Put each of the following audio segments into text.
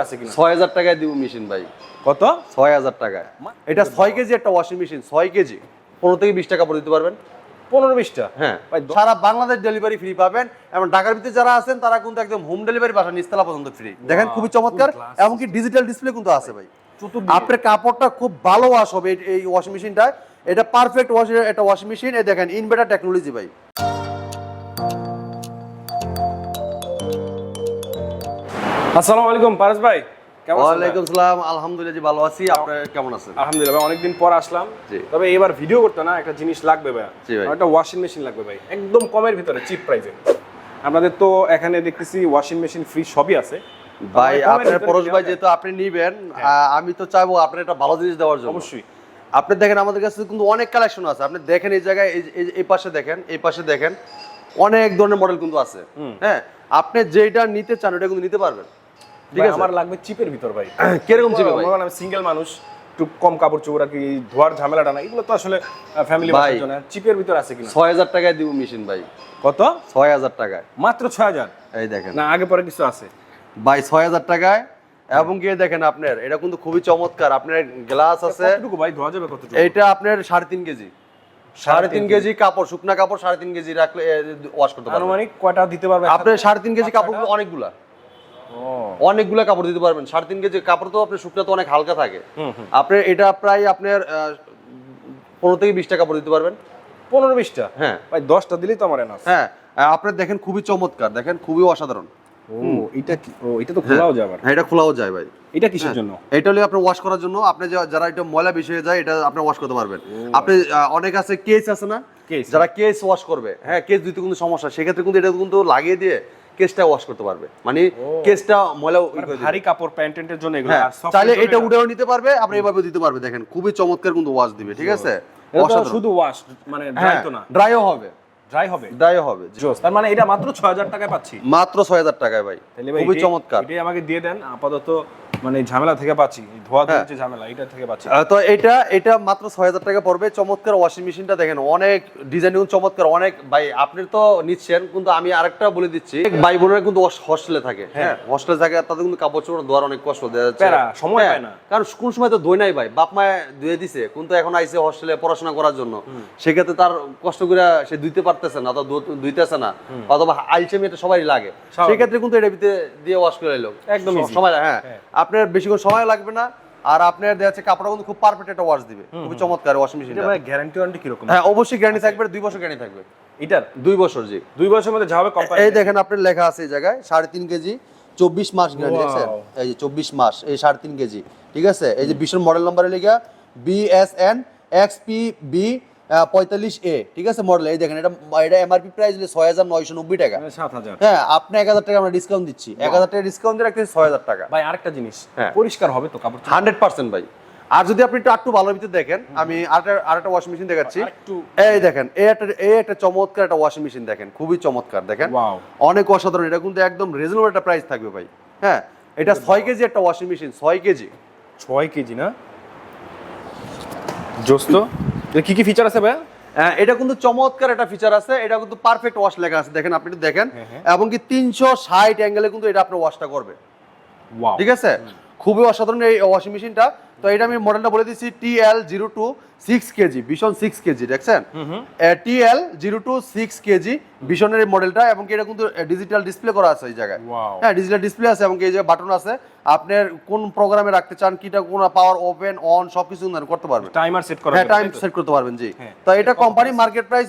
আছে কিনা ৬০০০ টাকায় দিব মেশিন ভাই। কত? ৬০০০ টাকায়। এটা ৬ কেজি একটা ওয়াশিং মেশিন, 6 কেজি 15 থেকে 20 টাকা পরে দিতে পারবেন। 15-20টা? হ্যাঁ ভাই, সারা বাংলাদেশ ডেলিভারি ফ্রি পাবেন এবং ঢাকার ভিতরে যারা আছেন তারা কিন্তু একদম হোম ডেলিভারি বাসা নিচতলা পর্যন্ত ফ্রি। দেখেন খুবই চমৎকার, এমনকি ডিজিটাল ডিসপ্লে কিন্তু আছে ভাই। আপনার কাপড়টা খুব ভালো ওয়াশ হবে এই ওয়াশিং মেশিনটা। এটা পারফেক্ট ওয়াশ একটা ওয়াশিং মেশিন। এই দেখেন ইনভার্টার টেকনোলজি ভাই। আসসালামু আলাইকুম পারস ভাই, কেমন আছেন? ওয়ালাইকুম আসসালাম, আলহামদুলিল্লাহ জি ভালো আছি। আপনারা কেমন আছেন? আলহামদুলিল্লাহ ভাই, অনেকদিন পর আসলাম। জি। তবে এবার ভিডিও করতে না একটা জিনিস লাগবে ভাই। জি ভাই। একটা ওয়াশিং মেশিন লাগবে ভাই, একদম কমের ভিতরে, চিপ প্রাইসে। আপনাদের তো এখানে দেখতেছি ওয়াশিং মেশিন ফ্রি সবই আছে ভাই। আপনার পরশ ভাই যেহেতু আপনি নিবেন, আমি তো চাইবো আপনার একটা ভালো জিনিস দেওয়ার জন্য। অবশ্যই। আপনি দেখেন আমাদের কাছে কিন্তু অনেক কালেকশন আছে। আপনি দেখেন এই জায়গায় এই পাশে দেখেন, এই পাশে দেখেন, অনেক ধরনের মডেল কিন্তু আছে। হ্যাঁ, আপনি যেটা নিতে চান ওটা কিন্তু নিতে পারবেন। ঠিক আছে, আমার লাগবে চিপের ভিতর ভাই। কিরকম চিপ ভাই? আমি সিঙ্গেল মানুষ, একটু কম কাপড় চোপড় আর কি, ধোয়ার ঝামেলাটা না, এগুলো তো আসলে ফ্যামিলি বাসার জন্য। চিপের ভিতর আছে কিনা? ৬০০০ টাকায় দিব মেশিন ভাই। কত? ৬০০০ টাকায়, মাত্র 6000? এই দেখেন না আগে পরে কিছু আছে ভাই ৬০০০ টাকায়। এবং কি দেখেন আপনার এটা কিন্তু খুবই চমৎকার। আপনার গ্লাস আছে। কতটুকু ভাই ধোয়া যাবে কতটুকু? এটা আপনার 3.5 কেজি, 3.5 কেজি কাপড়, শুকনা কাপড় 3.5 কেজি রাখলে ওয়াশ করতে পারবেন। আনুমানিক কয়টা দিতে পারবে আপনি 3.5 কেজি কাপড় অনেকগুলা, অনেকগুলা কাপড় দিতে পারবেন। 3.5 কেজি কাপড় তো আপনার শুকনা তো অনেক হালকা থাকে। আপনার এটা প্রায় আপনার 15 থেকে 20 টাকা কাপড় দিতে পারবেন। 15-20টা? হ্যাঁ ভাই 10টা দিলেই তো আমার এনাফ। হ্যাঁ, আপনার দেখেন খুবই চমৎকার, দেখেন খুবই অসাধারণ। এটা কি? এটা তো খোলাও যায় আবার। হ্যাঁ, এটা খোলাও যায় ভাই। এটা কিসের জন্য? এটা হলো আপনার ওয়াশ করার জন্য। আপনি যারা এটা ময়লা বেশি হয়ে যায় এটা আপনি ওয়াশ করতে পারবেন। আপনি অনেক আছে কেস আছে না, যারা কেস ওয়াশ করবে, হ্যাঁ কেস দিতে কিন্তু সমস্যা, সেক্ষেত্রে কিন্তু এটা কিন্তু লাগিয়ে দিয়ে কেসটা ওয়াশ করতে পারবে। মানে কেসটা ময়লা ভারী কাপড় প্যান্টের জন্য এগুলো। আর চাইলে এটা উঠেও নিতে পারবে, আপনি এভাবে দিতে পারবে। দেখেন খুবই চমৎকার কিন্তু ওয়াশ দিবে। ঠিক আছে, এটা শুধু ওয়াশ মানে ড্রাই তো না? ড্রাইও হবে, ড্রাই হবে, ড্রাইও হবে। তার মানে এটা মাত্র 6000 টাকায় পাচ্ছি? মাত্র ৬০০০ টাকায় ভাই, খুবই চমৎকার। এটাই আমাকে দিয়ে দেন আপাতত, মানে ঝামেলা থেকে বাঁচি, ধোয়া ধোয়া যে ঝামেলা, এটা থেকে বাঁচি। তো এটা মাত্র ৬০০০ টাকা পড়বে। চমৎকার ওয়াশিং মেশিনটা দেখেন, অনেক ডিজাইন চমৎকার। অনেক ভাই আপনি তো নিচ্ছেন, কিন্তু আমি আরেকটা বলে দিচ্ছি, ভাই বোনেরা কিন্তু হস্টেলে থাকে। হ্যাঁ, হস্টেলে থাকে, তাদের কিন্তু কাপড় চোপড় ধোয়ার অনেক কষ্ট দেওয়া যাচ্ছে, সময় পায় না। কারণ কোন সময় তো ধুই নাই ভাই, বাপ মায়ে ধুয়ে দিছে, কিন্তু এখন আইসে হস্টেলে পড়াশোনা করার জন্য। সেক্ষেত্রে তার কষ্ট করে সে ধুইতে পারতেছে না, ধুইতেছে না, অথবা আইসেমি এটা সবাই লাগে। সেক্ষেত্রে কিন্তু এটা ভিতরে দিয়ে ওয়াশ করে এলো একদম সময়। হ্যাঁ, আপনার বেশিক্ষণ সময় লাগবে না। আর আপনার দেখা যাচ্ছে কাপড়টা কিন্তু খুব পারফেক্ট একটা ওয়াশ দিবে। খুবই চমৎকার ওয়াশিং মেশিন। এটা ভাই গ্যারান্টি ওয়ারেন্টি কি রকম? হ্যাঁ অবশ্যই গ্যারান্টি থাকবে, 2 বছর গ্যারান্টি থাকবে এটার। 2 বছর জি, 2 বছরের মধ্যে যা হবে কোম্পানি। এই দেখেন আপনার লেখা আছে এই জায়গায় 3.5 কেজি 24 মাস গ্যারান্টি আছে। এই যে 24 মাস, এই 3.5 কেজি। ঠিক আছে, এই যে ভীষণ মডেল নাম্বারে লেখা BSN XPB 45A। ঠিক আছে মডেল। এই দেখেন এটা এমআরপি প্রাইস হলো 6990 টাকা। 7000। হ্যাঁ, আপনি 1000 টাকা আমরা ডিসকাউন্ট দিচ্ছি। 1000 টাকা ডিসকাউন্ট দিয়ে রাখতেছি 6000 টাকা। ভাই আরেকটা জিনিস, পরিষ্কার হবে তো কাপড়? 100% ভাই। আর যদি আপনি একটু ভালো ভিতরে দেখেন, আমি আরেকটা ওয়াশিং মেশিন দেখাচ্ছি। এই দেখেন, এই একটা চমৎকার একটা ওয়াশিং মেশিন দেখেন, খুবই চমৎকার। দেখেন অনেক অসাধারণ। এটা কিন্তু একদম রিজনেবল একটা প্রাইস থাকবে ভাই। হ্যাঁ, এটা 6 কেজি একটা ওয়াশিং মেশিন, 6 কেজি। 6 কেজি না? জোস্ত। কি কি ফিচার আছে ভাই? এটা কিন্তু চমৎকার একটা ফিচার আছে। এটা কিন্তু পারফেক্ট ওয়াশ লেখা আছে, দেখেন আপনি দেখেন। এবং কি 360 অ্যাঙ্গেলে কিন্তু এটা আপনার ওয়াশটা করবে। ঠিক আছে, খুবই অসাধারণ এই ওয়াশিং মেশিনটা। তো এটা আমি মডেলটা বলে দিচ্ছি, TL02 6 কেজি, ভীষণ 6 কেজি। দেখছেন TL02 6 কেজি ভীষণের এই মডেলটা। এবং কি এটা কিন্তু ডিজিটাল ডিসপ্লে করা আছে এই জায়গায়। হ্যাঁ, ডিজিটাল ডিসপ্লে আছে, এবং কি এই যে বাটন আছে, আপনার কোন প্রোগ্রামে রাখতে চান, কিটা কোন পাওয়ার ওপেন অন সবকিছু করতে পারবেন। টাইমার সেট করা, হ্যাঁ টাইম সেট করতে পারবেন জি। তো এটা কোম্পানি মার্কেট প্রাইস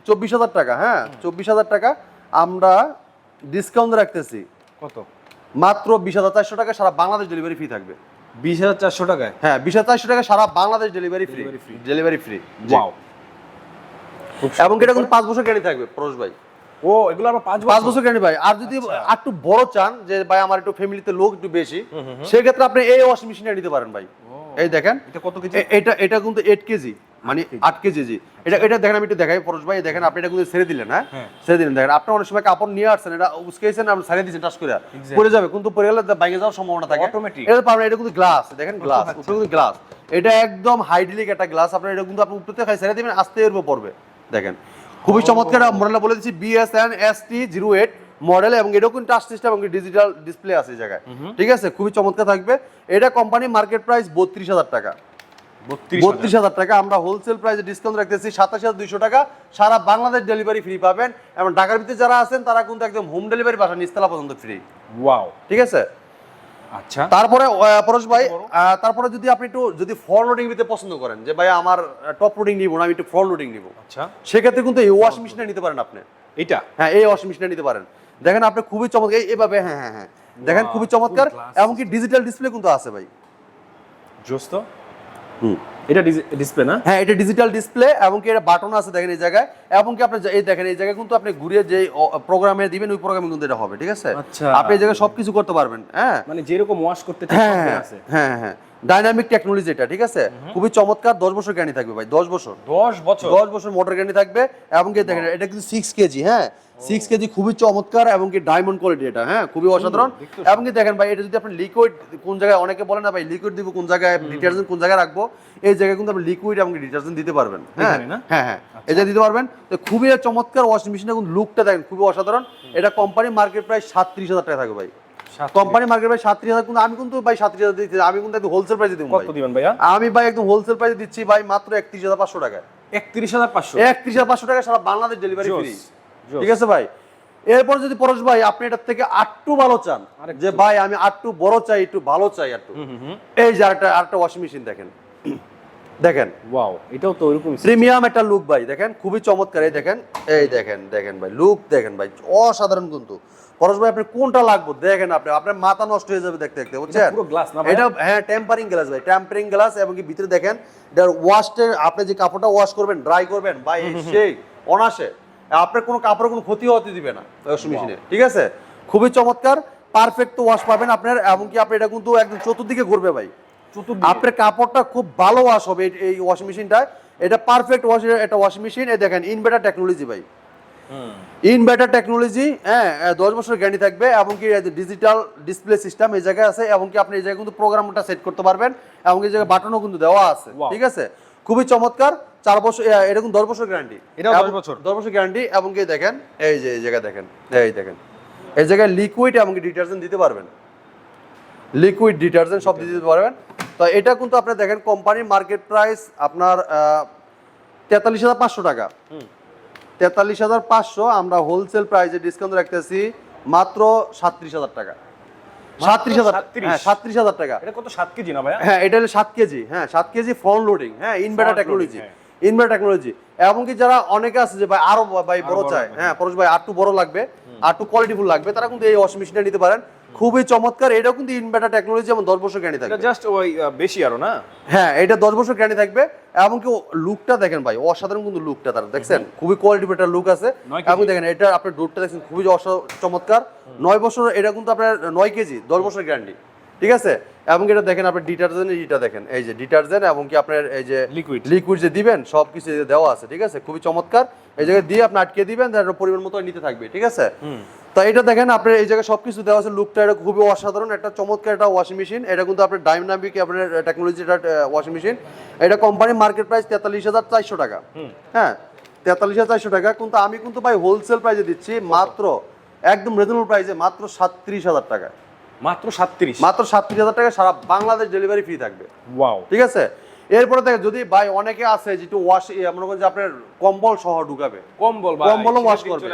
24000 টাকা। হ্যাঁ 24000 টাকা আমরা ডিসকাউন্ট রাখতেছি। কত? মাত্র 20400 টাকা, সারা বাংলাদেশ ডেলিভারি ফ্রি থাকবে। 20400 টাকায়? হ্যাঁ 20400 টাকা, সারা Bangladesh delivery free. Delivery free. Wow. এবং এটা কিন্তু 5 বছর গ্যারান্টি থাকবে পরশ ভাই। ও এগুলো আবার 5 বছর গ্যারান্টি ভাই। আর যদি একটু বড় চান, যে ভাই আমার একটু ফ্যামিলিতে লোক একটু বেশি, সেই ক্ষেত্রে আপনি এই ওয়াশিং মেশিনটা নিতে পারেন ভাই। এই দেখেন এটা কত কেজি? এটা কিন্তু 8 কেজি, মানে 8 কেজি জি। এটা দেখেন, আমি একটু দেখাই পরশ ভাই। দেখেন আপনি এটা কিন্তু ছেড়ে দিলেন। হ্যাঁ ছেড়ে দিলেন। দেখেন আপনি অনেক সময় কাপড় নিয়ে আসছেন, এটা উস্কাইছেন, আপনি ছেড়ে দিয়েছেন, টাচ করে পড়ে যাবে, কিন্তু পড়ে গেলে ভেঙে যাওয়ার সম্ভাবনা থাকে অটোমেটিক। এটা পাবেন, এটা কিন্তু গ্লাস। দেখেন গ্লাস, উপরে কিন্তু গ্লাস। এটা একদম হাইড্রোলিক একটা গ্লাস। আপনার এটা কিন্তু আপনি উপরে থেকে ছেড়ে দিবেন, আস্তে এর উপর পড়বে। দেখেন খুবই চমৎকার মডেলটা বলে দিচ্ছি, BSN ST08 মডেল এবং এটাও কিন্তু টাচ সিস্টেম এবং ডিজিটাল ডিসপ্লে আছে এই জায়গায়, ঠিক আছে, খুবই চমৎকার থাকবে। এটা কোম্পানি মার্কেট প্রাইস 32,000 টাকা। 32,000 টাকা আমরা হোলসেল প্রাইসে ডিসকাউন্ট রাখতেছি 27,200 টাকা। সারা বাংলাদেশ ডেলিভারি ফ্রি পাবেন এবং ঢাকার ভিতরে যারা আছেন তারা কিন্তু একদম হোম ডেলিভারি বাসা নিচতলা পর্যন্ত ফ্রি। ওয়াও, ঠিক আছে। আচ্ছা, তারপরে পরশ ভাই, তারপরে যদি আপনি একটু যদি ফ্রন্ট লোডিং নিতে পছন্দ করেন, যে ভাই আমার টপ লোডিং নিব না, আমি একটু ফ্রন্ট লোডিং নিব, আচ্ছা, সেক্ষেত্রে কিন্তু এই ওয়াশিং মেশিনটা নিতে পারেন আপনি। এটা, হ্যাঁ, এই ওয়াশিং মেশিনটা নিতে পারেন। দেখেন আপনি খুবই চমৎকার এইভাবে, হ্যাঁ হ্যাঁ হ্যাঁ, দেখেন খুবই চমৎকার। এমনকি ডিজিটাল ডিসপ্লে কিন্তু আছে ভাই। জোস্ত। এটা ডিসপ্লে না? হ্যাঁ, এটা ডিজিটাল ডিসপ্লে এবং কি এটা বাটন আছে দেখেন এই জায়গায়, এবং কি আপনি এই দেখেন এই জায়গায় কিন্তু আপনি ঘুরিয়ে যে প্রোগ্রামে দিবেন ওই প্রোগ্রামে কিন্তু এটা হবে, ঠিক আছে। আচ্ছা, আপনি এই জায়গায় সবকিছু করতে পারবেন। হ্যাঁ, মানে যেরকম ওয়াশ করতে চান সব আছে। হ্যাঁ হ্যাঁ, ডাইনামিক টেকনোলজি এটা, ঠিক আছে, খুবই চমৎকার। 10 বছর গ্যারান্টি থাকবে ভাই, 10 বছর 10 বছর মোটর গ্যারান্টি থাকবে। এবং কি দেখেন এটা কিন্তু 6 কেজি, হ্যাঁ 6 কেজি, খুবই চমৎকার এবং কি ডায়মন্ড কোয়ালিটি এটা, হ্যাঁ খুবই অসাধারণ। এবং কি দেখেন ভাই, এটা যদি আপনি লিকুইড কোন জায়গায়, অনেকে বলে না ভাই লিকুইড দিব কোন জায়গায়, ডিটারজেন্ট কোন জায়গায় রাখবো, এই জায়গায় কিন্তু আপনি লিকুইড এবং ডিটারজেন্ট দিতে পারবেন। হ্যাঁ হ্যাঁ হ্যাঁ, এটা দিতে পারবেন। তো খুবই চমৎকার ওয়াশিং মেশিনের কিন্তু লুকটা দেখেন খুবই অসাধারণ। এটা কোম্পানি মার্কেট প্রাইস 37,000 টাকা থাকবে ভাই। কোম্পানি মার্কেট প্রাইস 37,000, কিন্তু আমি কিন্তু ভাই 37,000 দিচ্ছি, আমি কিন্তু একদম হোলসেল প্রাইসে দিব। কত দিবেন ভাইয়া? আমি ভাই একদম হোলসেল প্রাইসে দিচ্ছি ভাই মাত্র 31,500 টাকায়। 31,500? 31,500 টাকা সারা বাংলাদেশ ডেলিভারি ফ্রি, ঠিক আছে ভাই। এরপর যদি পরশ ভাই আপনি এটার থেকে আটটু ভালো চান, যে ভাই আমি আটটু বড় চাই, একটু ভালো চাই আটটু, এই যে আরেকটা ওয়াশিং মেশিন দেখেন, দেখেন ওয়াও, এটাও তো এরকম প্রিমিয়াম একটা লুক ভাই, দেখেন খুবই চমৎকার। এই দেখেন, এই দেখেন, দেখেন ভাই লুক দেখেন ভাই, অসাধারণ। কিন্তু পরশ ভাই আপনি কোনটা লাগবে দেখেন, আপনার মাথা নষ্ট হয়ে যাবে দেখতে দেখতে, বুঝছেন। পুরো গ্লাস না ভাই? এটা হ্যাঁ টেম্পারিং গ্লাস ভাই, টেম্পারিং গ্লাস। এবং কি ভিতরে দেখেন এটার ওয়াশে, আপনি যে কাপড়টা ওয়াশ করবেন, ড্রাই করবেন ভাই, সেই অনাসে আপনার কোনো কাপড়ের কোনো ক্ষতি হতে দিবে না ওয়াশিং মেশিনে, ঠিক আছে। খুবই চমৎকার, পারফেক্ট ওয়াশ পাবেন আপনার। এবং কি আপনি এটা কিন্তু একদম চতুর্দিকে ঘুরবে ভাই, আপনার কাপড়টা খুব ভালো ওয়াশ হবে এই ওয়াশিং মেশিনটা। এটা পারফেক্ট ওয়াশ, এটা ওয়াশিং মেশিন। এই দেখেন ইনভার্টার টেকনোলজি ভাই, ইনভার্টার টেকনোলজি, হ্যাঁ 10 বছর গ্যারান্টি থাকবে। এবং কি ডিজিটাল ডিসপ্লে সিস্টেম এই জায়গায় আছে। এবং কি আপনি এই জায়গায় কিন্তু প্রোগ্রামটা সেট করতে পারবেন, এবং এই জায়গায় বাটনও কিন্তু দেওয়া আছে, ঠিক আছে। খুবই চমৎকার, 4 বছর, এরকম 10 বছর গ্যারান্টি, এটাও 10 বছর গ্যারান্টি। এবং কি দেখেন এই যে এই জায়গায় দেখেন, এই দেখেন এই জায়গায় লিকুইড এবং ডিটারজেন্ট দিতে পারবেন, লিকুইড ডিটারজেন্ট সব দিতে পারবেন। তো এটা কিন্তু আপনি দেখেন কোম্পানির মার্কেট প্রাইস আপনার 43,500 টাকা। 43,500, আমরা হোলসেল প্রাইসে ডিসকাউন্ট রাখতেছি মাত্র 37,000 টাকা। 37,000, হ্যাঁ 37,000 টাকা। এটা কত, 7 কেজি না ভাইয়া? হ্যাঁ, এটা হলো 7 কেজি, হ্যাঁ 7 কেজি ফ্রন্ট লোডিং, হ্যাঁ ইনভার্টার টেকনোলজি, ইনভার্টার টেকনোলজি। এবং কি যারা অনেকে আছে যে ভাই আরো ভাই বড় চায়, হ্যাঁ পরশ ভাই আরটু বড় লাগবে, আরটু কোয়ালিটিফুল লাগবে, তারা কিন্তু এই ওয়াশিং মেশিনটা নিতে পারেন। খুবই চমৎকার, এটাও কিন্তু ইনভার্টার টেকনোলজি এবং 10 বছর গ্যারান্টি থাকবে। এটা জাস্ট ওই বেশি আরো না? হ্যাঁ, এটা 10 বছর গ্যারান্টি থাকবে। এবং কি লুকটা দেখেন ভাই, অসাধারণ কিন্তু লুকটা তার, দেখছেন খুবই কোয়ালিটিফুল একটা লুক আছে। এবং দেখেন এটা আপনার ডোরটা দেখছেন খুবই চমৎকার। 9 বছর, এটা কিন্তু আপনার 9 কেজি, 10 বছর গ্যারান্টি, ঠিক আছে। এবং এটা দেখেন আপনার ডিটারজেন্ট, এটা দেখেন এই যে ডিটারজেন্ট, এবং কি আপনার এই যে লিকুইড যে দিবেন সব কিছু দেওয়া আছে, ঠিক আছে। খুবই চমৎকার, এই জায়গায় দিয়ে আপনি আটকে দিবেন, তার পরিমাণ মতো নিতে থাকবে, ঠিক আছে। তো এটা দেখেন আপনার এই জায়গায় সবকিছু দেওয়া আছে, লুকটা এটা খুবই অসাধারণ, একটা চমৎকার একটা ওয়াশিং মেশিন। এটা কিন্তু আপনার ডাইনামিক আপনার টেকনোলজি এটা ওয়াশিং মেশিন। এটা কোম্পানির মার্কেট প্রাইস 43,400 টাকা, হ্যাঁ 43,400 টাকা। কিন্তু আমি কিন্তু ভাই হোলসেল প্রাইসে দিচ্ছি মাত্র একদম রিজনেবল প্রাইসে মাত্র 37,000 টাকা। মাত্র 37? মাত্র 37,000 টাকা, সারা বাংলাদেশ ডেলিভারি ফ্রি থাকবে। ওয়াও, ঠিক আছে। এরপরে দেখেন যদি ভাই অনেকে আছে যেটা ওয়াশ মনে করেন যে আপনার কম্বল সহ ঢুকাবে, কম্বলও ওয়াশ করবে,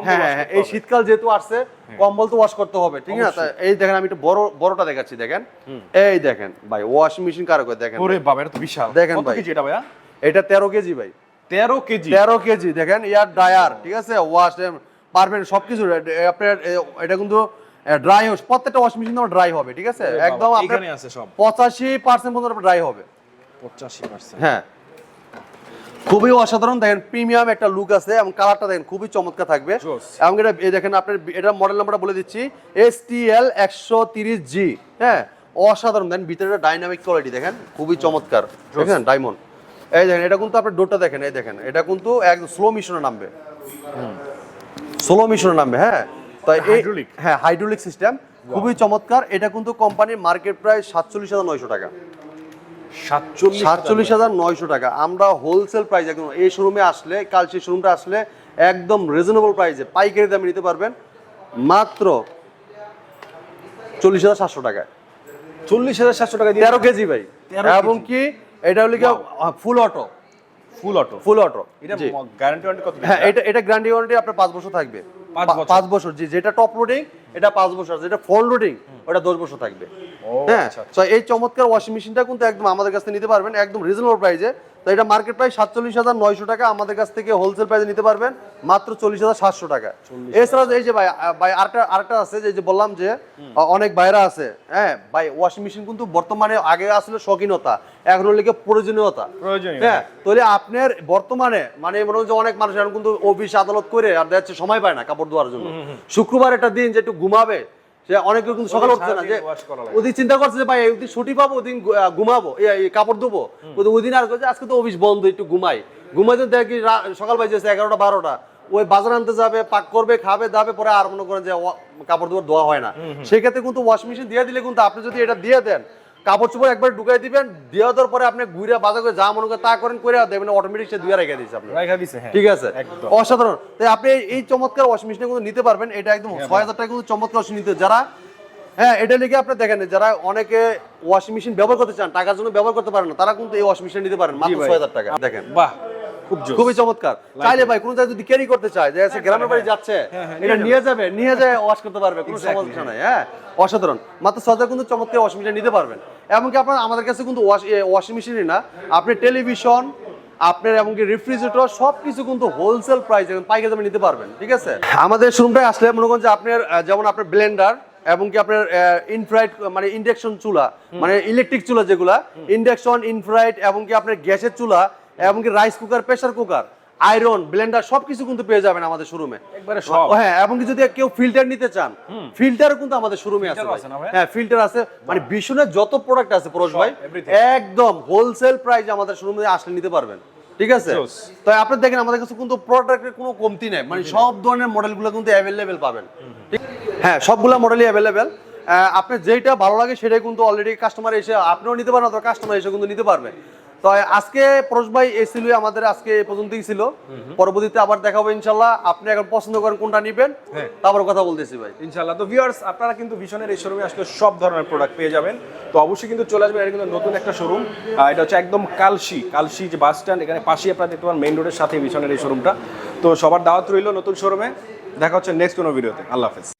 হ্যাঁ এই শীতকাল যেহেতু আসছে কম্বল তো ওয়াশ করতে হবে, ঠিক আছে। এই দেখেন আমি একটু বড়টা দেখাচ্ছি, দেখেন এই দেখেন ভাই ওয়াশিং মেশিন কারো করে দেখেন, ওরে বাবা এটা তো বিশাল। দেখেন ভাই কেজি এটা ভাইয়া? এটা 13 কেজি ভাই, 13 কেজি, 13 কেজি। দেখেন এয়ার ড্রায়ার, ঠিক আছে, ওয়াশ পারবেন সবকিছু আপনার। এটা কিন্তু ড্রাই হোস, প্রত্যেকটা ওয়াশিং মেশিন তোমার ড্রাই হবে, ঠিক আছে, একদম এখানে আছে সব 85% পর্যন্ত ড্রাই হবে, 85%, হ্যাঁ খুবই অসাধারণ। দেখেন প্রিমিয়াম একটা লুক আছে এবং কালারটা দেখেন খুবই চমৎকার থাকবে। এবং এটা এই দেখেন আপনার এটা মডেল নাম্বারটা বলে দিচ্ছি, STL 130G, হ্যাঁ অসাধারণ। দেখেন ভিতরে ডাইনামিক কোয়ালিটি দেখেন খুবই চমৎকার, দেখেন ডায়মন্ড। এই দেখেন এটা কিন্তু আপনার ডোরটা দেখেন, এই দেখেন এটা কিন্তু একদম স্লো মিশনে নামবে, স্লো মিশনে নামবে, হ্যাঁ তাই হাইড্রোলিক, হ্যাঁ হাইড্রোলিক সিস্টেম, খুবই চমৎকার। এটা কিন্তু কোম্পানির মার্কেট প্রাইস 47,900 টাকা, 47,900 টাকা। আমরা হোলসেল প্রাইস একদম এই শোরুমে আসলে, কাল সেই শোরুমটা আসলে একদম রিজনেবল প্রাইসে পাইকারি দামে নিতে পারবেন। মাত্র 40,700 টাকায়। 40,700 টাকা দিয়ে 13 কেজি ভাই, 13 এবং কি এটা হলো ফুল অটো। ফুল অটো এটা গ্যারান্টি ওয়ারেন্টি কত? হ্যাঁ, এটা গ্যারান্টি ওয়ারেন্টি আপনার 5 বছর থাকবে। 5 বছর, জি। যেটা টপ লোডিং এটা 5 বছর, যেটা ফ্রন্ট লোডিং ওটা 10 বছর থাকবে। হ্যাঁ, তো এই চমৎকার ওয়াশিং মেশিনটা কিন্তু একদম আমাদের কাছ থেকে নিতে পারবেন একদম রিজনেবল প্রাইসে। তো এটা মার্কেট প্রাইস 47,900 টাকা, আমাদের কাছ থেকে হোলসেল প্রাইসে নিতে পারবেন মাত্র 40,700 টাকা। এছাড়া এই যে ভাই আরেকটা আছে, যে বললাম যে অনেক ভাইরা আছে, হ্যাঁ ভাই, ওয়াশিং মেশিন কিন্তু বর্তমানে আগে আসলে শৌখিনতা, এখন হলো প্রয়োজনীয়তা। হ্যাঁ, তাহলে আপনার বর্তমানে মানে মনে হচ্ছে অনেক মানুষ এখন কিন্তু অফিস আদালত করে আর যাচ্ছে, সময় পায় না কাপড় ধোয়ার জন্য। শুক্রবার একটা দিন যে একটু ঘুমাবে, সে অনেকে কিন্তু সকালে উঠছে না, যে ওদিন চিন্তা করছে যে ভাই ওদিন ছুটি পাবো, ওদিন ঘুমাবো, কাপড় ধোবো, ওদিন আর আজকে তো অফিস বন্ধ, একটু ঘুমাইতে দেখি সকাল বাজে 11টা 12টা, ওই বাজার আনতে যাবে, পাক করবে, খাবে দাবে, পরে আর মনে করেন যে কাপড় ধোয়ার ধোয়া হয় না। সেক্ষেত্রে কিন্তু ওয়াশিং মেশিন দিয়ে দিলে কিন্তু আপনি যদি এটা দিয়ে দেন, কাপড় চোপড় একবার ঢুকাই দিবেন, দেওয়া দেওয়ার পরে আপনি ঘুরে বাজার করে যা মনে করেন তা করেন, করে দেবেন, অটোমেটিক সে ধুয়ে রেখে দিচ্ছে আপনি। ঠিক আছে, অসাধারণ। তাই আপনি এই চমৎকার ওয়াশিং মেশিন কিন্তু নিতে পারবেন। এটা একদম 6,000 টাকা কিন্তু চমৎকার ওয়াশিং নিতে, যারা হ্যাঁ এটা লিখে আপনি দেখেন, যারা অনেকে ওয়াশিং মেশিন ব্যবহার করতে চান, টাকার জন্য ব্যবহার করতে পারেন না, তারা কিন্তু এই ওয়াশিং মেশিন নিতে পারেন মাত্র 6,000 টাকা। দেখেন, বাহ, খুবই চমৎকার। চাইলে ভাই কোন জায়গায় যদি ক্যারি করতে চায়, যে গ্রামের বাড়ি যাচ্ছে, এটা নিয়ে যায় ওয়াশ করতে পারবে, কোনো সমস্যা নাই। হ্যাঁ, অসাধারণ। মাত্র 6,000 কিন্তু চমৎকার ওয়াশিং মেশিন নিতে পারবেন। এমনকি আপনার আমাদের কাছে কিন্তু ওয়াশিং মেশিনই না, আপনি টেলিভিশন, আপনার এমনকি রেফ্রিজারেটর সবকিছু কিন্তু হোলসেল প্রাইসে পাইকারি দামে নিতে পারবেন। ঠিক আছে, আমাদের শোরুমটায় আসলে মনে করেন যে আপনার যেমন আপনার ব্লেন্ডার, এবং কি আপনার ইনফ্রাইড মানে ইন্ডাকশন চুলা, মানে ইলেকট্রিক চুলা যেগুলা ইন্ডাকশন, ইনফ্রাইড, এবং কি আপনার গ্যাসের চুলা, এবং কি rice cooker, pressure cooker, iron, Blender সবকিছু কিন্তু পেয়ে যাবেন আমাদের শোরুমে একবারে সব। হ্যাঁ, এবং কি যদি কেউ ফিল্টার নিতে চান, ফিল্টারও কিন্তু আমাদের শোরুমে আছে। হ্যাঁ, ফিল্টার আছে, মানে বিশুনের যত প্রোডাক্ট আছে পরশ ভাই, একদম হোলসেল প্রাইসে আমাদের শোরুমে আসলে নিতে পারবেন। ঠিক আছে, তো আপনি দেখেন আমাদের কাছে কিন্তু প্রোডাক্টের কোনো কমতি নেই, মানে সব ধরনের মডেলগুলো কিন্তু অ্যাভেলেবেল পাবেন। হ্যাঁ, সবগুলা মডেলই অ্যাভেলেবেল। আপনার যেটা ভালো লাগে সেটাই কিন্তু অলরেডি কাস্টমার এসে আপনিও নিতে পারেন, অথবা কাস্টমার এসে কিন্তু নিতে পারবে। তো আজকে পরশ ভাই এই ছিল আমাদের, আজকে এই পর্যন্তই ছিল। পরবর্তীতে আবার দেখাবো ইনশাল্লাহ। আপনি এখন পছন্দ করেন কোনটা নিবেন, তারপর কথা বলতেছি ভাই ইনশাল্লাহ। তো ভিউয়ার্স, আপনারা কিন্তু ভিশনের এই শোরুমে আসলে সব ধরনের প্রোডাক্ট পেয়ে যাবেন। তো অবশ্যই কিন্তু চলে আসবেন, এটা কিন্তু নতুন একটা শোরুম। এটা হচ্ছে একদম কালশি যে বাস স্ট্যান্ড, এখানে পাশেই আপনারা দেখতে পান, মেইন রোডের সাথে ভিশনের এই শোরুমটা। তো সবার দাওয়াত রইল নতুন শোরুমে। দেখা হচ্ছে নেক্সট কোনো ভিডিওতে। আল্লাহ হাফেজ।